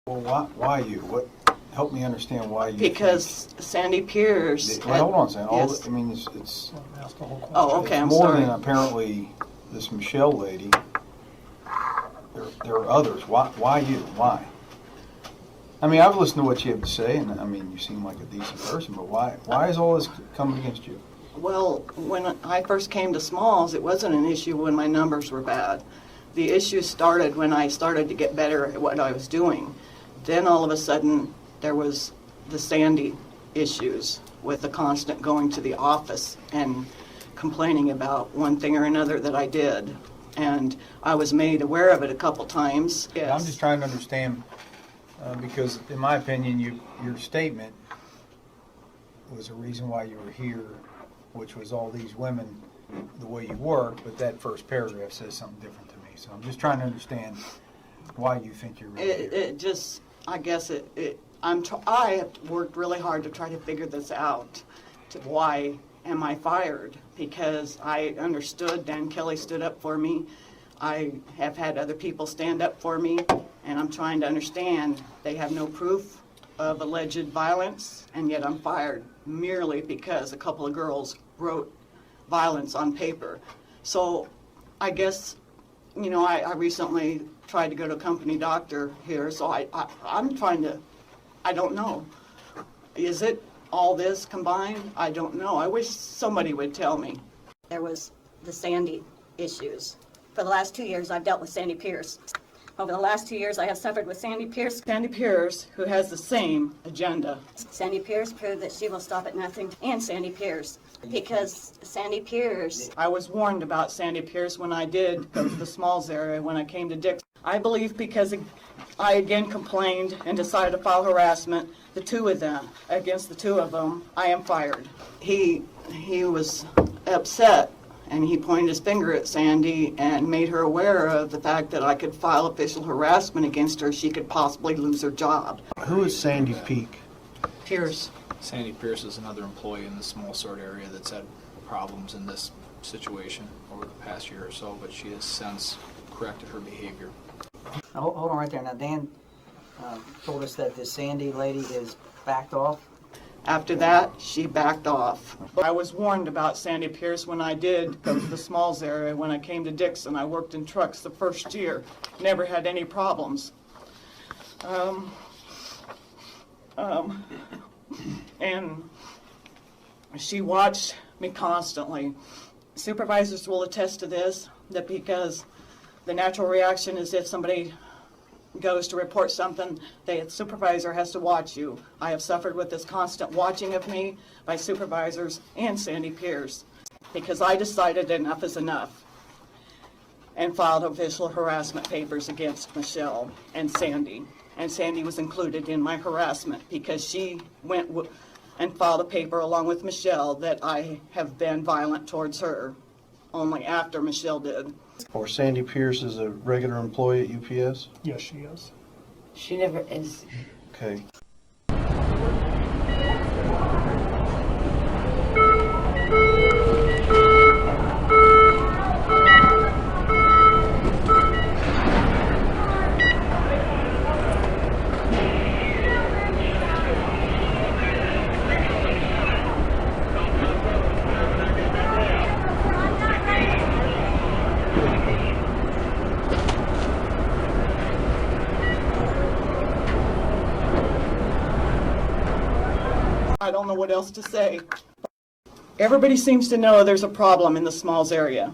Well, why you? What? Help me understand why you. Because Sandie Pierce. Well, hold on a second. Yes. I mean, it's Oh, okay, it's I'm more sorry. than apparently this Michelle lady. There are others. Why you? Why? I mean, I've listened to what you have to say, and I mean, you seem like a decent person, but why is all this coming against you? Well, when I first came to Smalls, it wasn't an issue when my numbers were bad. The issue started when I started to get better at what I was doing. Then all of a sudden, there was the Sandie issues with the constant going to the office and complaining about one thing or another that I did. And I was made aware of it a couple times. Yes. I'm just trying to understand, because in my opinion, your statement was a reason why you were here, which was all these women, the way you work, but that first paragraph says something different to me. So I'm just trying to understand why you think you're really here. It just, I guess I have worked really hard to try to figure this out, to why am I fired? Because I understood Dan Kelly stood up for me. I have had other people stand up for me, and I'm trying to understand. They have no proof of alleged violence, and yet I'm fired merely because a couple of girls wrote violence on paper. So I guess, you know, I recently tried to go to a company doctor here, so I'm trying to, I don't know. Is it all this combined? I don't know. I wish somebody would tell me. There was the Sandie issues. For the last 2 years, I've dealt with Sandie Pierce. Over the last 2 years, I have suffered with Sandie Pierce. Sandie Pierce, who has the same agenda. Sandie Pierce proved that she will stop at nothing, and Sandie Pierce. Because Sandie Pierce. I was warned about Sandie Pierce when I did go to the Smalls area when I came to Dix. I believe because I again complained and decided to file harassment, against the two of them, I am fired. He was upset, and he pointed his finger at Sandie and made her aware of the fact that I could file official harassment against her. She could possibly lose her job. Who is Sandie Peak? Pierce. Sandie Pierce is another employee in the small sort area that's had problems in this situation over the past year or so, but she has since corrected her behavior. Hold on right there. Now, Dan told us that this Sandie lady is backed off. After that, she backed off. I was warned about Sandie Pierce when I did go to the Smalls area. When I came to Dixon, I worked in trucks the first year. Never had any problems. And she watched me constantly. Supervisors will attest to this, that because the natural reaction is if somebody goes to report something, the supervisor has to watch you. I have suffered with this constant watching of me by supervisors and Sandie Pierce because I decided enough is enough and filed official harassment papers against Michelle and Sandie. And Sandie was included in my harassment because she went and filed a paper along with Michelle that I have been violent towards her only after Michelle did. Or Sandie Pierce is a regular employee at UPS? Yes, she is. She never is. Okay. I don't know what else to say. Everybody seems to know there's a problem in the Smalls area.